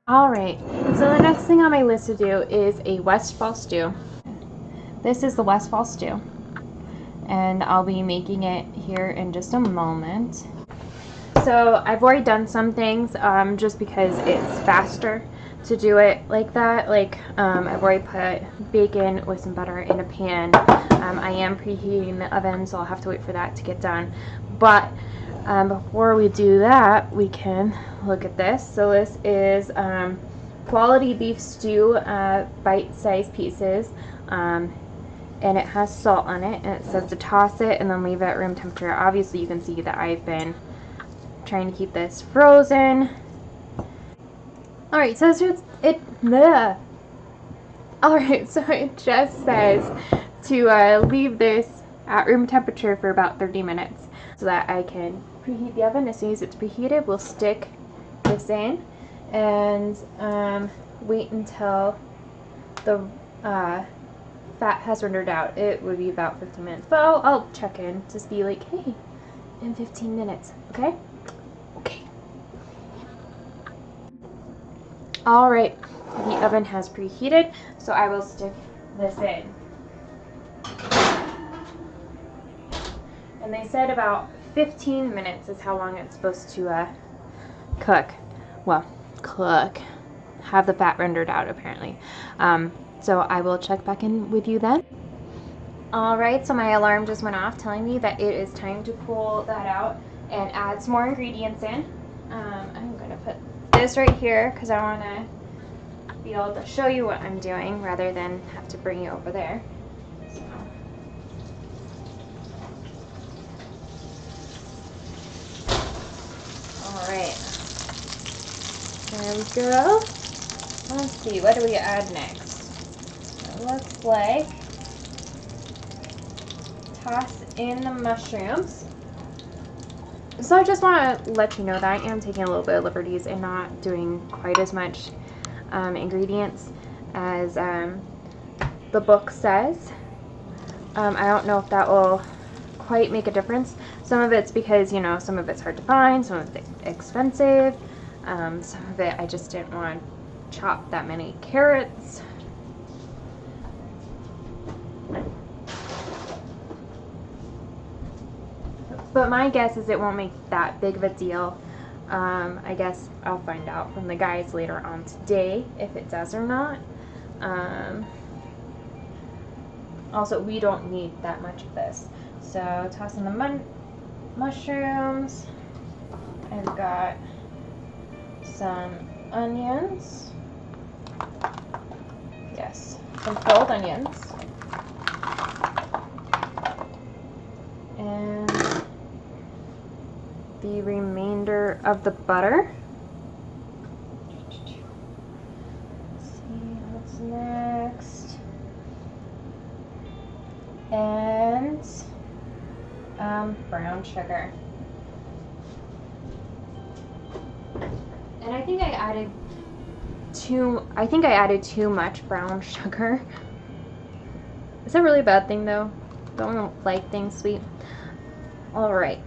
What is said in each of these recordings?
Alright, so the next thing on my list to do is a Westfall Stew. This is the Westfall Stew, and I'll be making it here in just a moment. So I've already done some things just because it's faster to do it like that. I've already put bacon with some butter in a pan. I am preheating the oven, so I'll have to wait for that to get done. But before we do that, we can look at this. So this is quality beef stew, bite-sized pieces, and it has salt on it, and it says to toss it and then leave it at room temperature. Obviously you can see that I've been trying to keep this frozen. Alright, so it just says to leave this at room temperature for about 30 minutes so that I can preheat the oven. As soon as it's preheated, we'll stick this in and wait until the fat has rendered out. It would be about 15 minutes, but I'll check in to be like, hey, in 15 minutes, okay? Okay. Alright, the oven has preheated, so I will stick this in. And they said about 15 minutes is how long it's supposed to cook. Well, cook. Have the fat rendered out, apparently. So I will check back in with you then. Alright, so my alarm just went off telling me that it is time to pull that out and add some more ingredients in. I'm going to put this right here because I want to be able to show you what I'm doing rather than have to bring you over there. So. Alright, there we go. Let's see, what do we add next? It looks like toss in the mushrooms. So I just want to let you know that I am taking a little bit of liberties and not doing quite as much ingredients as the book says. I don't know if that will quite make a difference. Some of it's because, you know, some of it's hard to find, some of it's expensive, some of it I just didn't want to chop that many carrots. But my guess is it won't make that big of a deal. I guess I'll find out from the guys later on today if it does or not. Also, we don't need that much of this. So toss in the mushrooms. I've got some onions. Yes, some pulled onions. And the remainder of the butter. Let's see what's next. And brown sugar. And I think I added too much brown sugar. Is that really a bad thing though? Don't like things sweet. All right.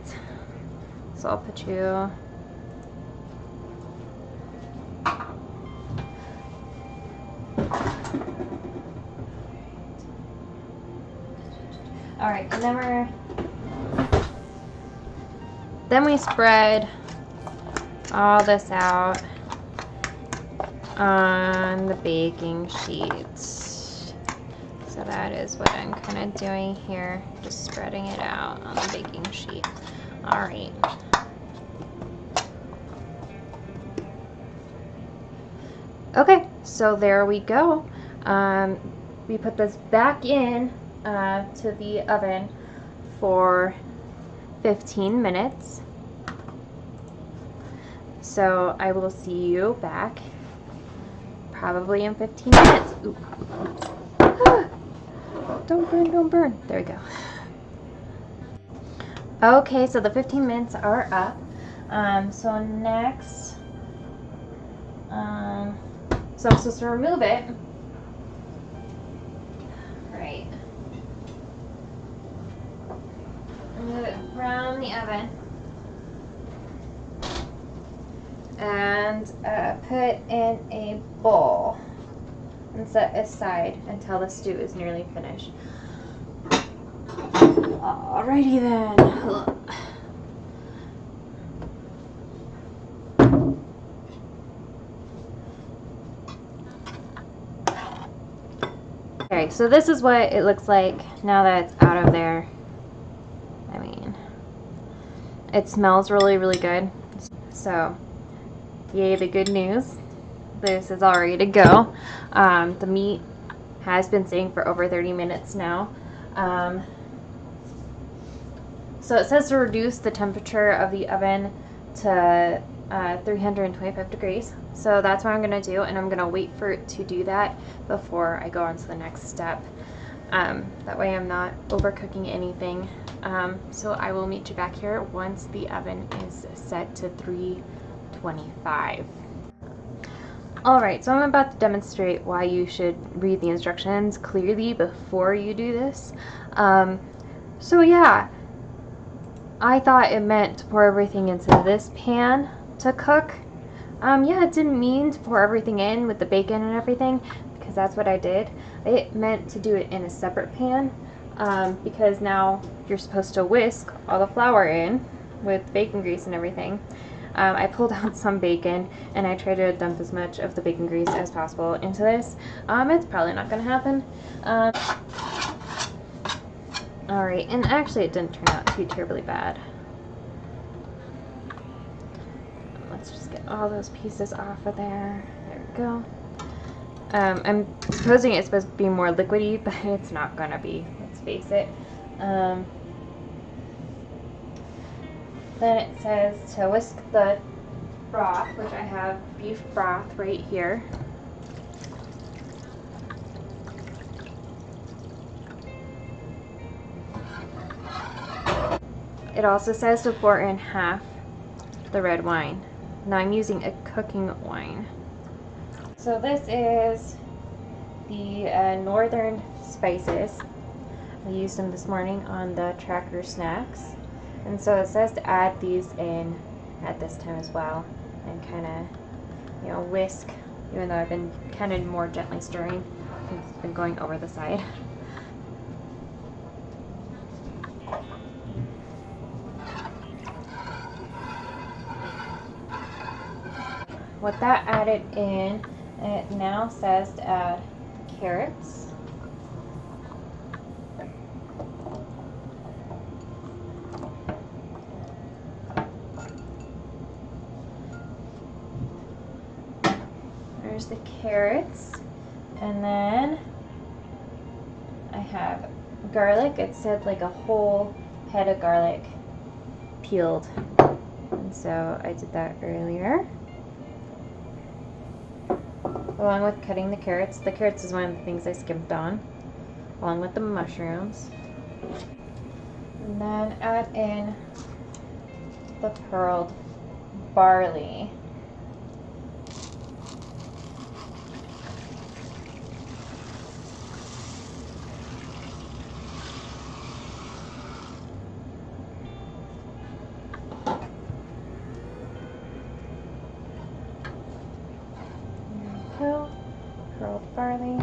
So I'll put you. All right, and then we spread all this out on the baking sheet. So that is what I'm kind of doing here, just spreading it out on the baking sheet. All right. Okay, so there we go. We put this back in to the oven for 15 minutes. So I will see you back probably in 15 minutes. Ooh. Ah, don't burn, don't burn. There we go. Okay, so the 15 minutes are up. So next, so I'm supposed to remove it. Right. Remove it from the oven. and put in a bowl and set aside until the stew is nearly finished. Alrighty then. Okay, so this is what it looks like now that it's out of there. I mean, it smells really, really good. So, yay, the good news. This is all ready to go. The meat has been sitting for over 30 minutes now. So it says to reduce the temperature of the oven to 325 degrees. So that's what I'm going to do, and I'm going to wait for it to do that before I go on to the next step. That way I'm not overcooking anything. So I will meet you back here once the oven is set to 325. Alright, so I'm about to demonstrate why you should read the instructions clearly before you do this. So yeah, I thought it meant to pour everything into this pan to cook. Yeah, it didn't mean to pour everything in with the bacon and everything, because that's what I did. It meant to do it in a separate pan, because now you're supposed to whisk all the flour in with bacon grease and everything. I pulled out some bacon and I tried to dump as much of the bacon grease as possible into this. It's probably not going to happen. Alright, and actually it didn't turn out too terribly bad. Let's just get all those pieces off of there. There we go. I'm supposing it's supposed to be more liquidy, but it's not going to be. Let's face it. Then it says to whisk the broth, which I have beef broth right here. It also says to pour in half the red wine. Now I'm using a cooking wine. So this is the northern spices. I used them this morning on the tracker snacks. And so it says to add these in at this time as well and kind of, whisk, even though I've been kind of more gently stirring. It's been going over the side. With that added in, it now says to add carrots. There's the carrots. And then I have garlic. It said like a whole head of garlic peeled. And so I did that earlier. Along with cutting the carrots. The carrots is one of the things I skimped on, along with the mushrooms. And then add in the pearled barley. Pearled barley.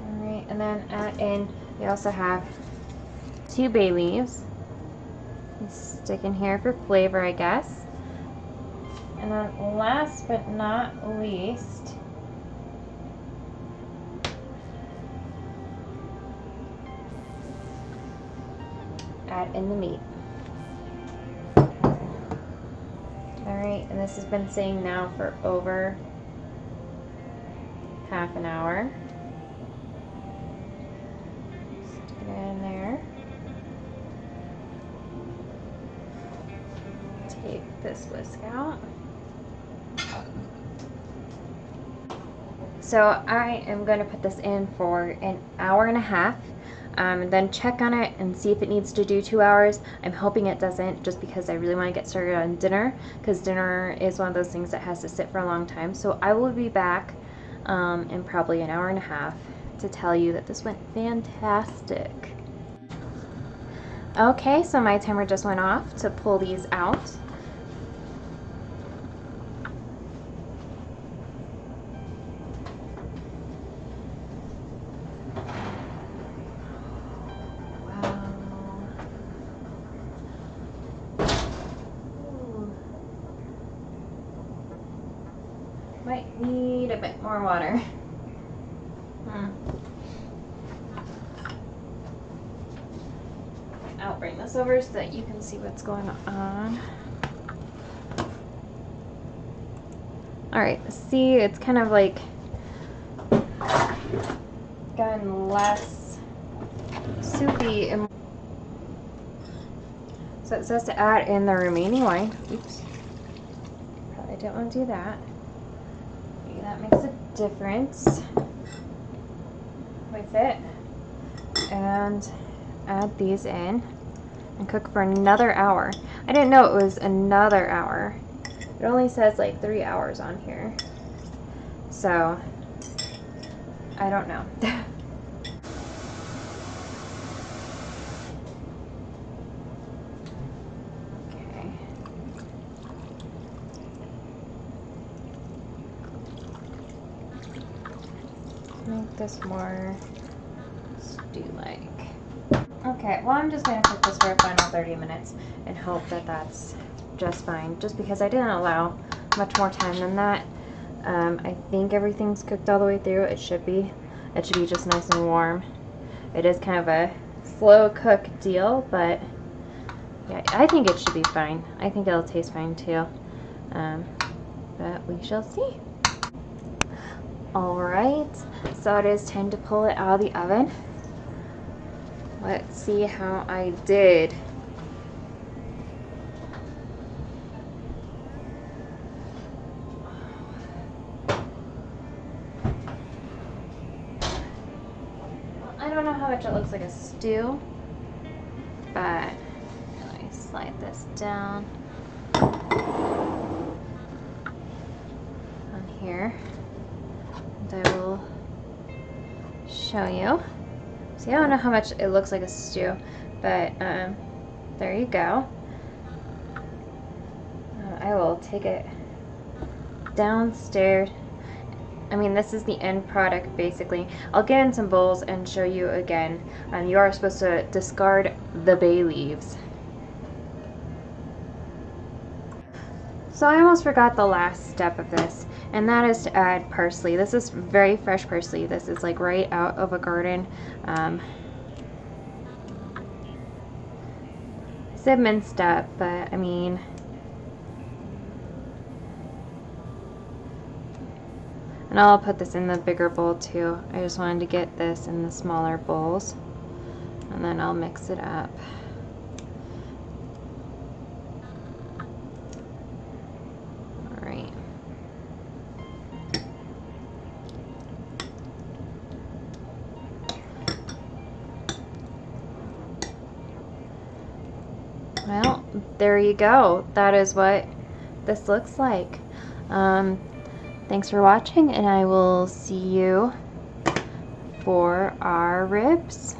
Alright, and then add in, we also have 2 bay leaves. Stick in here for flavor, I guess. And then last but not least, add in the meat. Alright, and this has been sitting now for over half an hour. Stick it in there. Take this whisk out. So I am going to put this in for an hour and a half. And then check on it and see if it needs to do 2 hours. I'm hoping it doesn't, just because I really want to get started on dinner, because dinner is one of those things that has to sit for a long time. So I will be back in probably an hour and a half to tell you that this went fantastic. Okay, so my timer just went off to pull these out. Wow. Ooh. Might need a bit more water. I'll bring this over so that you can see what's going on. Alright, see, it's kind of like gotten less soupy. So it says to add in the remaining wine. Oops. Probably didn't want to do that. Maybe that makes a difference with it. And add these in and cook for another hour. I didn't know it was another hour. It only says like 3 hours on here. So, I don't know. Okay. Make this more stew-like. Okay, well, I'm just going to cook this for a final 30 minutes and hope that that's just fine, just because I didn't allow much more time than that. I think everything's cooked all the way through. It should be just nice and warm. It is kind of a slow cook deal, but yeah, I think it should be fine. I think it'll taste fine too, but we shall see. Alright, so it is time to pull it out of the oven. Let's see how I did. I don't know how much it looks like a stew, but let me slide this down on here, and I will show you. See, I don't know how much it looks like a stew, but there you go. I will take it downstairs. I mean, this is the end product, basically. I'll get in some bowls and show you again. You are supposed to discard the bay leaves. So I almost forgot the last step of this, and that is to add parsley. This is very fresh parsley. This is like right out of a garden. I said minced up, but I mean, and I'll put this in the bigger bowl too. I just wanted to get this in the smaller bowls, and then I'll mix it up. Alright. Well, there you go. That is what this looks like. Thanks for watching, and I will see you for our ribs.